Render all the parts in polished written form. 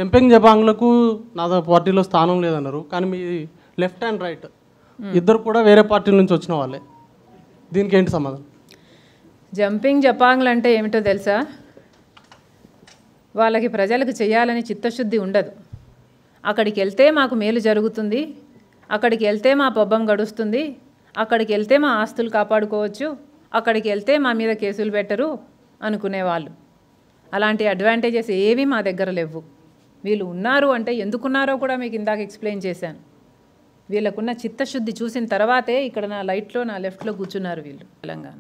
Jumping జపాంగ్లకు నా పార్టీలో స్థానం లేదన్నారు. కానీ మీ లెఫ్ట్ అండ్ రైట్ ఇద్దరు కూడా వేరే పార్టీ నుంచి వచ్చిన వాళ్ళే. దీనికి ఏంటి సమాధానం? జంపింగ్ జపాంగ్లు అంటే ఏమిటో తెలుసా? వాళ్ళకి ప్రజలకు చేయాలని చిత్తశుద్ధి ఉండదు. అక్కడికి వెళ్తే మాకు మేలు జరుగుతుంది, అక్కడికి వెళ్తే మా పబ్బం గడుస్తుంది, అక్కడికి వెళ్తే మా ఆస్తులు కాపాడుకోవచ్చు, అక్కడికి వెళ్తే మా మీద కేసులు పెట్టరు అనుకునేవాళ్ళు. అలాంటి అడ్వాంటేజెస్ ఏవి మా దగ్గర లేవు. వీళ్ళు ఉన్నారు అంటే ఎందుకున్నారో కూడా మీకు ఇందాక ఎక్స్ప్లెయిన్ చేశాను. వీళ్ళకున్న చిత్తశుద్ధి చూసిన తర్వాతే ఇక్కడ నా లైట్లో నా లెఫ్ట్లో కూర్చున్నారు వీళ్ళు. తెలంగాణ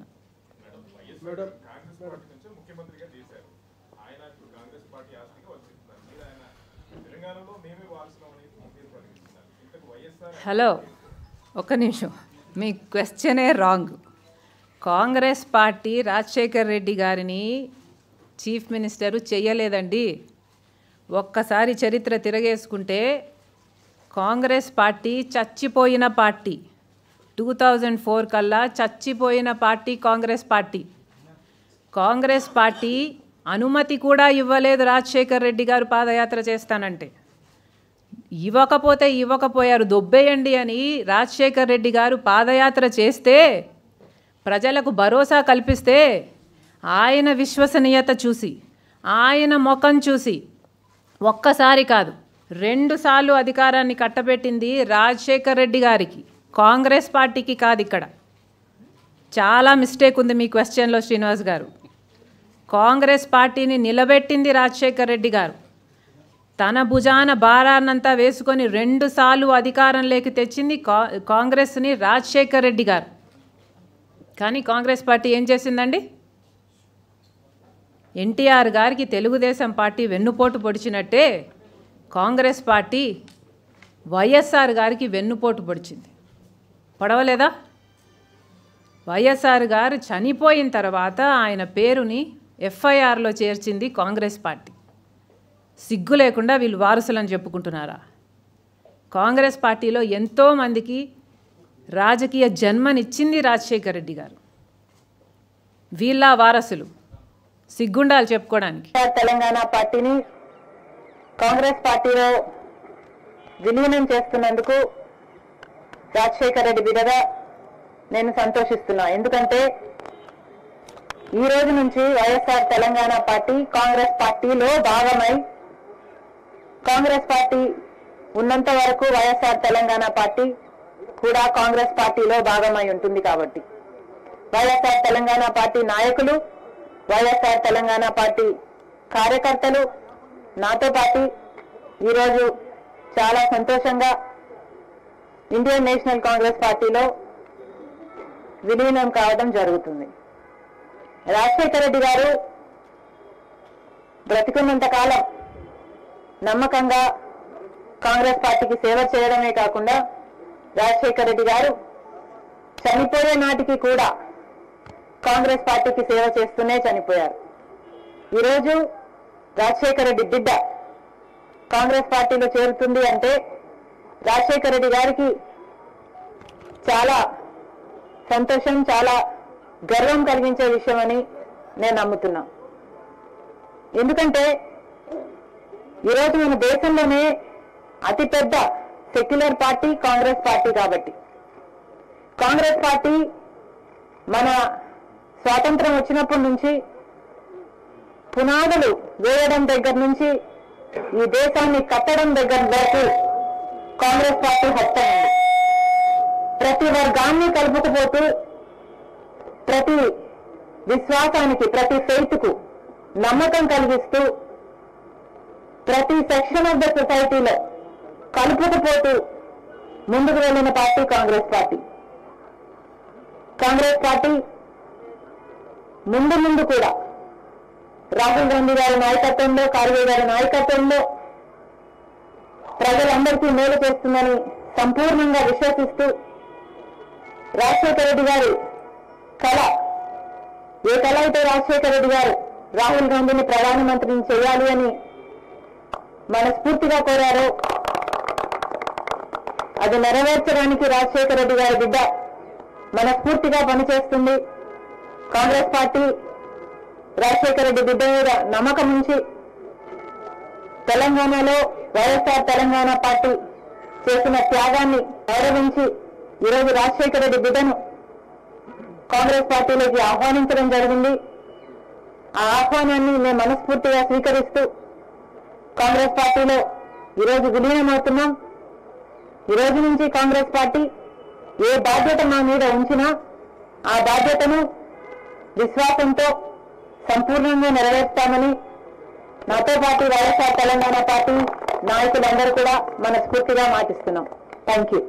హలో, ఒక్క నిమిషం, మీ క్వశ్చనే రాంగ్. కాంగ్రెస్ పార్టీ రాజశేఖర్ రెడ్డి గారిని చీఫ్ మినిస్టరు చెయ్యలేదండి. ఒక్కసారి చరిత్ర తిరగేసుకుంటే కాంగ్రెస్ పార్టీ చచ్చిపోయిన పార్టీ. 2004 కల్లా చచ్చిపోయిన party Congress party. Congress party అనుమతి కూడా ఇవ్వలేదు రాజశేఖర్ రెడ్డి గారు పాదయాత్ర చేస్తానంటే. ఇవ్వకపోయారు, దొబ్బేయండి అని రాజశేఖర్ రెడ్డి గారు పాదయాత్ర చేస్తే, ప్రజలకు భరోసా కల్పిస్తే, ఆయన విశ్వసనీయత చూసి, ఆయన ముఖం చూసి ఒక్కసారి కాదు 2 సార్లు అధికారాన్ని కట్టబెట్టింది రాజశేఖర్ రెడ్డి గారికి, కాంగ్రెస్ పార్టీకి కాదు. ఇక్కడ చాలా మిస్టేక్ ఉంది మీ క్వశ్చన్లో శ్రీనివాస్ గారు. కాంగ్రెస్ పార్టీని నిలబెట్టింది రాజశేఖర్ రెడ్డి గారు. తన భుజాన భారాన్నంతా వేసుకొని 2 సార్లు అధికారంలోకి తెచ్చింది కాంగ్రెస్ని రాజశేఖర్ రెడ్డి గారు. కానీ కాంగ్రెస్ పార్టీ ఏం చేసిందండి? ఎన్టీఆర్ గారికి తెలుగుదేశం పార్టీ వెన్నుపోటు పొడిచినట్టే కాంగ్రెస్ పార్టీ వైఎస్ఆర్ గారికి వెన్నుపోటు పొడిచింది. పొడవలేదా? వైఎస్ఆర్ గారు చనిపోయిన తర్వాత ఆయన పేరుని ఎఫ్ఐఆర్లో చేర్చింది కాంగ్రెస్ పార్టీ. సిగ్గు లేకుండా వీళ్ళు వారసులని చెప్పుకుంటున్నారా? కాంగ్రెస్ పార్టీలో ఎంతోమందికి రాజకీయ జన్మనిచ్చింది రాజశేఖర్ రెడ్డి గారు. వీళ్ళ వారసులు సిగ్గుండాలి చెప్పుకోవడానికి. తెలంగాణ పార్టీని కాంగ్రెస్ పార్టీలో విలీనం చేస్తున్నందుకు రాజశేఖర్ రెడ్డి బిడ్డగా నేను సంతోషిస్తున్నా. ఎందుకంటే ఈ రోజు నుంచి వైఎస్ఆర్ తెలంగాణ పార్టీ కాంగ్రెస్ పార్టీలో భాగమై, కాంగ్రెస్ పార్టీ ఉన్నంత వరకు వైఎస్ఆర్ తెలంగాణ పార్టీ కూడా కాంగ్రెస్ పార్టీలో భాగమై ఉంటుంది. కాబట్టి వైఎస్ఆర్ తెలంగాణ పార్టీ నాయకులు, వైఎస్ఆర్ తెలంగాణ పార్టీ కార్యకర్తలు నాతో పాటు ఈరోజు చాలా సంతోషంగా ఇండియన్ నేషనల్ కాంగ్రెస్ పార్టీలో విలీనం కావడం జరుగుతుంది. రాజశేఖర్ రెడ్డి గారు బ్రతికున్నంత కాలం నమ్మకంగా కాంగ్రెస్ పార్టీకి సేవ చేయడమే కాకుండా రాజశేఖర్ రెడ్డి గారు చనిపోయే నాటికి కూడా కాంగ్రెస్ పార్టీకి సేవ చేస్తూనే చనిపోయారు. ఈరోజు రాజశేఖర్ రెడ్డి బిడ్డ కాంగ్రెస్ పార్టీలో చేరుతుంది అంటే రాజశేఖర్ రెడ్డి గారికి చాలా సంతోషం, చాలా గర్వం కలిగించే విషయం అని నేను నమ్ముతున్నా. ఎందుకంటే ఈరోజు మన దేశంలోనే అతిపెద్ద సెక్యులర్ పార్టీ కాంగ్రెస్ పార్టీ. కాబట్టి కాంగ్రెస్ పార్టీ మన స్వాతంత్రం వచ్చినప్పటి నుంచి పునాదులు వేయడం దగ్గర నుంచి ఈ దేశాన్ని కట్టడం దగ్గర వరకు కాంగ్రెస్ పార్టీ హస్తమైంది. ప్రతి వర్గాన్ని కలుపుకుపోతూ, ప్రతి విశ్వాసానికి, ప్రతి ఫెయిత్కు నమ్మకం కలిగిస్తూ, ప్రతి సెక్షన్ ఆఫ్ ద సొసైటీలో కలుపుకుపోతూ ముందుకు వెళ్ళిన party Congress party. Congress party ముందు కూడా రాహుల్ గాంధీ గారి నాయకత్వంలో, ఖార్గే గారి నాయకత్వంలో ప్రజలందరికీ మేలు చేస్తుందని సంపూర్ణంగా విశ్వసిస్తూ, రాజశేఖర రెడ్డి గారి కళ, ఏ కళ అయితే రాజశేఖర రెడ్డి గారు రాహుల్ గాంధీని ప్రధానమంత్రిని చేయాలి అని మనస్ఫూర్తిగా కోరారో, అది నెరవేర్చడానికి రాజశేఖర రెడ్డి గారి బిడ్డ మనస్ఫూర్తిగా పనిచేస్తుంది. కాంగ్రెస్ పార్టీ రాజశేఖర రెడ్డి బిడ్డ మీద నమ్మకం ఉంచి తెలంగాణలో వైఎస్ఆర్ తెలంగాణ పార్టీ చేసిన త్యాగాన్ని గౌరవించి ఈరోజు రాజశేఖర రెడ్డి బిడ్డను కాంగ్రెస్ పార్టీలోకి ఆహ్వానించడం జరిగింది. ఆ ఆహ్వానాన్ని మేము మనస్ఫూర్తిగా స్వీకరిస్తూ కాంగ్రెస్ పార్టీలో ఈరోజు విలీనమవుతున్నాం. ఈ రోజు నుంచి కాంగ్రెస్ పార్టీ ఏ బాధ్యత మా మీద ఉంచినా ఆ బాధ్యతను విశ్వాసంతో సంపూర్ణంగా నెరవేర్స్తామని నాతో పాటు వైఎస్ఆర్ తెలంగాణ పార్టీ నాయకులందరూ కూడా మనస్ఫూర్తిగా మాటిస్తున్నాం. Thank you.